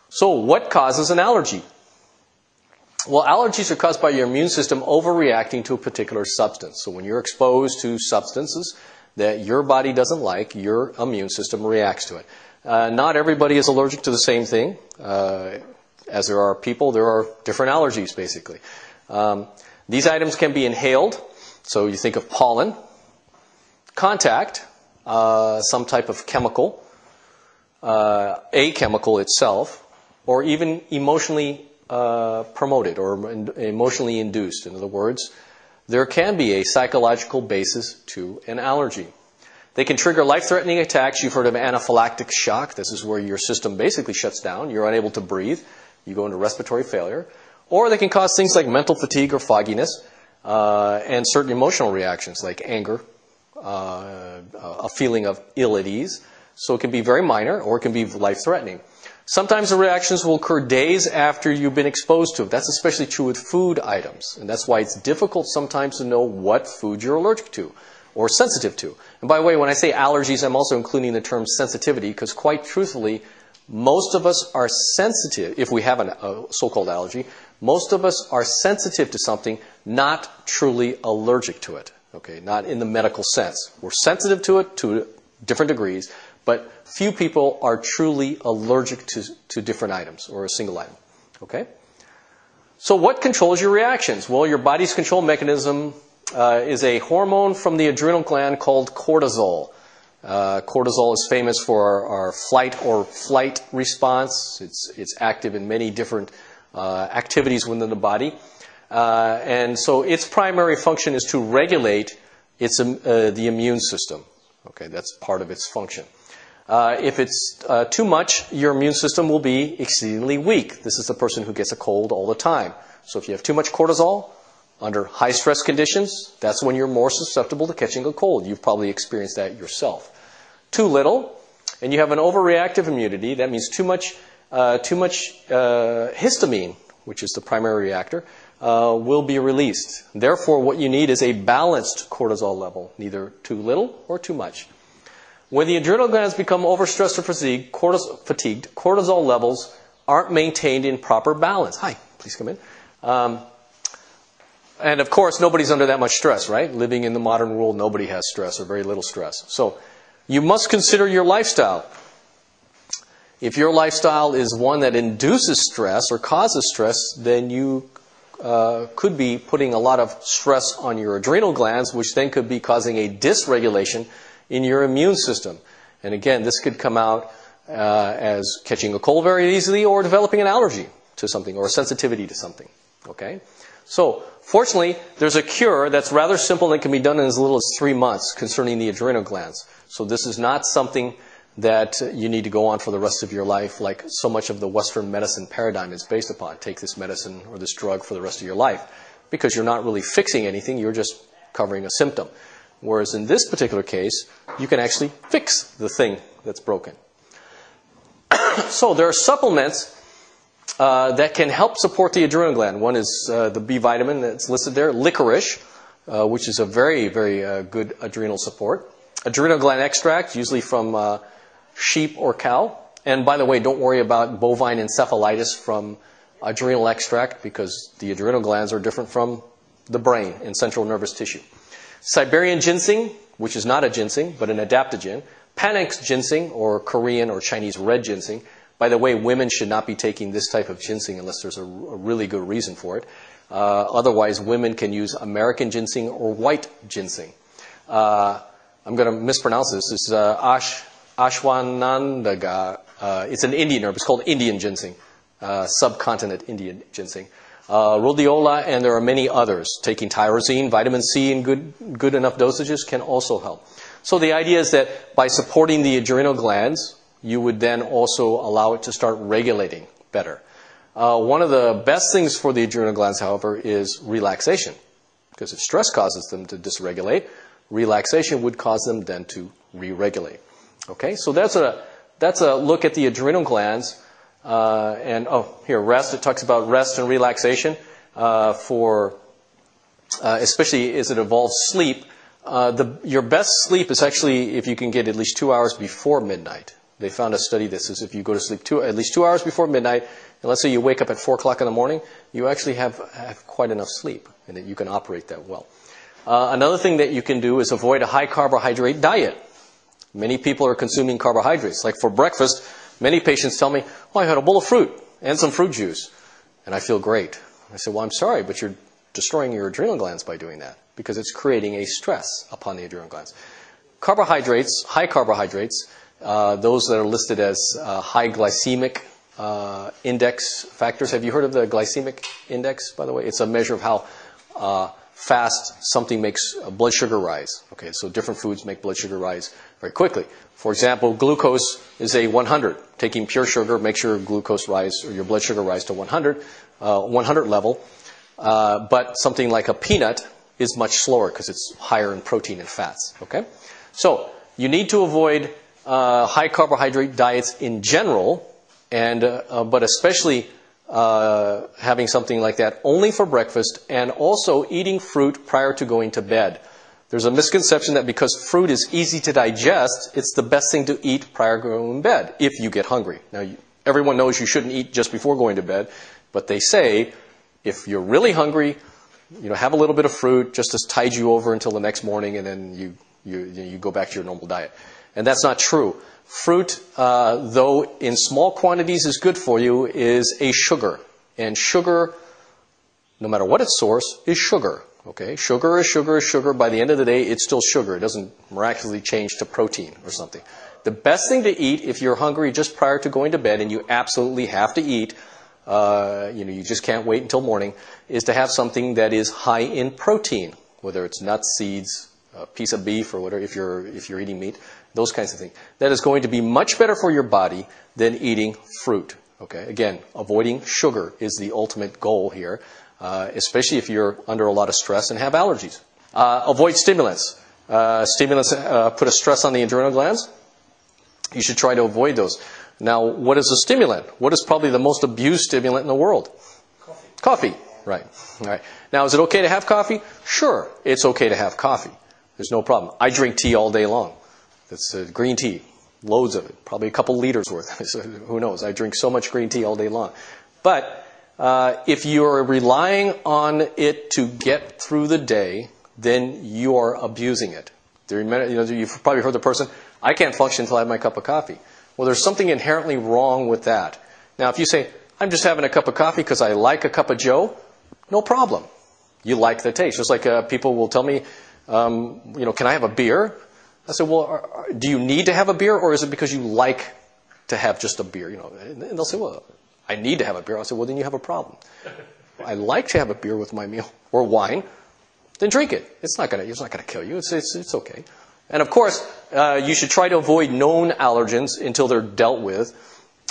So what causes an allergy? Well, allergies are caused by your immune system overreacting to a particular substance. So when you're exposed to substances that your body doesn't like, your immune system reacts to it. Not everybody is allergic to the same thing. As there are people, there are different allergies, basically. These items can be inhaled. So you think of pollen, contact, some type of chemical, a chemical itself, or even emotionally promoted or emotionally induced. In other words, there can be a psychological basis to an allergy. They can trigger life-threatening attacks. You've heard of anaphylactic shock. This is where your system basically shuts down. You're unable to breathe. You go into respiratory failure. Or they can cause things like mental fatigue or fogginess and certain emotional reactions like anger, a feeling of ill at ease. So it can be very minor or it can be life-threatening. Sometimes the reactions will occur days after you've been exposed to it. That's especially true with food items. And that's why it's difficult sometimes to know what food you're allergic to or sensitive to. And by the way, when I say allergies, I'm also including the term sensitivity because quite truthfully, most of us are sensitive, if we have a so-called allergy, most of us are sensitive to something, not truly allergic to it. Okay, not in the medical sense. We're sensitive to it to different degrees, but few people are truly allergic to different items or a single item. Okay? So what controls your reactions? Well, your body's control mechanism is a hormone from the adrenal gland called cortisol. Cortisol is famous for our flight or flight response. It's active in many different activities within the body. And so its primary function is to regulate the immune system. Okay, that's part of its function. If it's too much, your immune system will be exceedingly weak. This is the person who gets a cold all the time. So if you have too much cortisol under high stress conditions, that's when you're more susceptible to catching a cold. You've probably experienced that yourself. Too little, and you have an overreactive immunity. That means too much histamine, which is the primary reactor, will be released. Therefore, what you need is a balanced cortisol level, neither too little or too much. When the adrenal glands become overstressed or fatigued, cortisol levels aren't maintained in proper balance. Hi, please come in. And of course, nobody's under that much stress, right? Living in the modern world, nobody has stress or very little stress. So you must consider your lifestyle. If your lifestyle is one that induces stress or causes stress, then you could be putting a lot of stress on your adrenal glands, which then could be causing a dysregulation in your immune system. And again, this could come out as catching a cold very easily or developing an allergy to something or a sensitivity to something. Okay? So, fortunately, there's a cure that's rather simple and can be done in as little as 3 months concerning the adrenal glands. So this is not something that you need to go on for the rest of your life like so much of the Western medicine paradigm is based upon. Take this medicine or this drug for the rest of your life. Because you're not really fixing anything, you're just covering a symptom. Whereas in this particular case, you can actually fix the thing that's broken. So there are supplements that can help support the adrenal gland. One is the B vitamin that's listed there, licorice, which is a very, very good adrenal support. Adrenal gland extract, usually from sheep or cow. And by the way, don't worry about bovine encephalitis from adrenal extract because the adrenal glands are different from the brain and central nervous tissue. Siberian ginseng, which is not a ginseng, but an adaptogen. Panax ginseng, or Korean or Chinese red ginseng. By the way, women should not be taking this type of ginseng unless there's a really good reason for it. Otherwise, women can use American ginseng or white ginseng. I'm going to mispronounce this. It's Ashwanandaga. It's an Indian herb. It's called Indian ginseng, subcontinent Indian ginseng. Rhodiola, and there are many others. Taking tyrosine, vitamin C in good enough dosages can also help. So the idea is that by supporting the adrenal glands, you would then also allow it to start regulating better. One of the best things for the adrenal glands, however, is relaxation. Because if stress causes them to dysregulate, relaxation would cause them then to re-regulate. Okay, so that's a look at the adrenal glands. Here, rest. It talks about rest and relaxation especially as it involves sleep. Your best sleep is actually if you can get at least 2 hours before midnight. They found a study that says if you go to sleep at least 2 hours before midnight, and let's say you wake up at 4 o'clock in the morning, you actually have quite enough sleep, and that you can operate that well. Another thing that you can do is avoid a high carbohydrate diet. Many people are consuming carbohydrates. Like for breakfast, many patients tell me, "Oh, I had a bowl of fruit and some fruit juice, and I feel great." I say, "Well, I'm sorry, but you're destroying your adrenal glands by doing that, because it's creating a stress upon the adrenal glands." Carbohydrates, high carbohydrates, those that are listed as high glycemic index factors. Have you heard of the glycemic index, by the way? It's a measure of how fast something makes blood sugar rise. Okay, so different foods make blood sugar rise very quickly. For example, glucose is a 100. Taking pure sugar makes your glucose rise, or your blood sugar rise to 100 level. But something like a peanut is much slower because it's higher in protein and fats. Okay, so you need to avoid high carbohydrate diets in general, and but especially having something like that only for breakfast, and also eating fruit prior to going to bed. There's a misconception that because fruit is easy to digest, it's the best thing to eat prior to going to bed if you get hungry. Now, everyone knows you shouldn't eat just before going to bed, but they say if you're really hungry, have a little bit of fruit just to tide you over until the next morning, and then you go back to your normal diet. And that's not true. Fruit, though in small quantities is good for you, is a sugar. And sugar, no matter what its source, is sugar. Okay? Sugar is sugar is sugar. By the end of the day, it's still sugar. It doesn't miraculously change to protein or something. The best thing to eat if you're hungry just prior to going to bed, and you absolutely have to eat, you just can't wait until morning, is to have something that is high in protein, whether it's nuts, seeds, a piece of beef, or whatever, if you're eating meat, those kinds of things. That is going to be much better for your body than eating fruit. Okay, again, avoiding sugar is the ultimate goal here, especially if you're under a lot of stress and have allergies. Avoid stimulants. Stimulants put a stress on the adrenal glands. You should try to avoid those. Now, what is a stimulant? What is probably the most abused stimulant in the world? Coffee. Right. All right. Now, is it okay to have coffee? Sure, it's okay to have coffee. There's no problem. I drink tea all day long. That's green tea, loads of it, probably a couple liters worth. So who knows? I drink so much green tea all day long. But if you're relying on it to get through the day, then you are abusing it. You've probably heard the person, "I can't function until I have my cup of coffee." Well, there's something inherently wrong with that. Now, if you say, "I'm just having a cup of coffee because I like a cup of joe," no problem. You like the taste. Just like people will tell me, "Can I have a beer?" I said, "Well, do you need to have a beer, or is it because you like to have just a beer?" And they'll say, "Well, I need to have a beer." I said, "Well, then you have a problem. I like to have a beer with my meal, or wine. Then drink it. It's not gonna kill you. It's okay." And of course, you should try to avoid known allergens until they're dealt with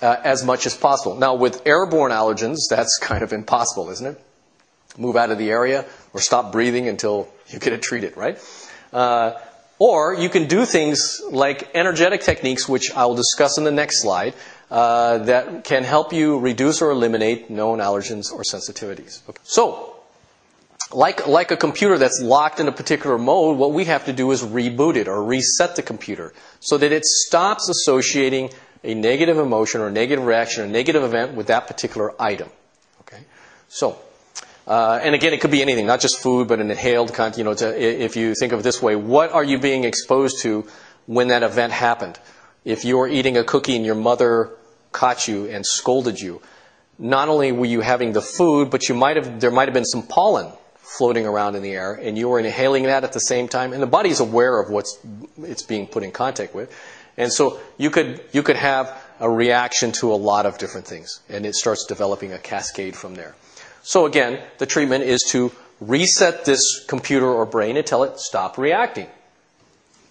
as much as possible. Now, with airborne allergens, that's kind of impossible, isn't it? Move out of the area or stop breathing until you get it treated, right? Or you can do things like energetic techniques, which I will discuss in the next slide, that can help you reduce or eliminate known allergens or sensitivities. Okay. So, like a computer that's locked in a particular mode, what we have to do is reboot it or reset the computer so that it stops associating a negative emotion or negative reaction or negative event with that particular item. Okay. So, and again, it could be anything, not just food, but an inhaled content. If you think of it this way, what are you being exposed to when that event happened? If you were eating a cookie and your mother caught you and scolded you, not only were you having the food, but there might have been some pollen floating around in the air, and you were inhaling that at the same time, and the body is aware of what it's being put in contact with. And so you could have a reaction to a lot of different things, and it starts developing a cascade from there. So again, the treatment is to reset this computer or brain and tell it, stop reacting.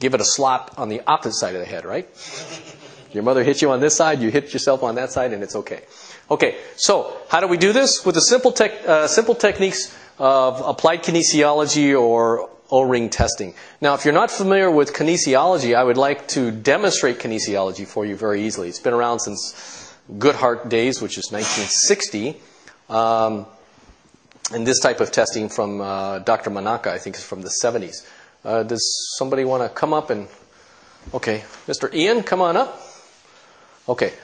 Give it a slap on the opposite side of the head, right? Your mother hit you on this side, you hit yourself on that side, and it's okay. Okay, so how do we do this? With the simple techniques of applied kinesiology or O-ring testing. Now, if you're not familiar with kinesiology, I would like to demonstrate kinesiology for you very easily. It's been around since Goodhart days, which is 1960. And this type of testing from Dr. Manaka, I think, is from the 70s. Does somebody want to come up and... Okay, Mr. Ian, come on up. Okay.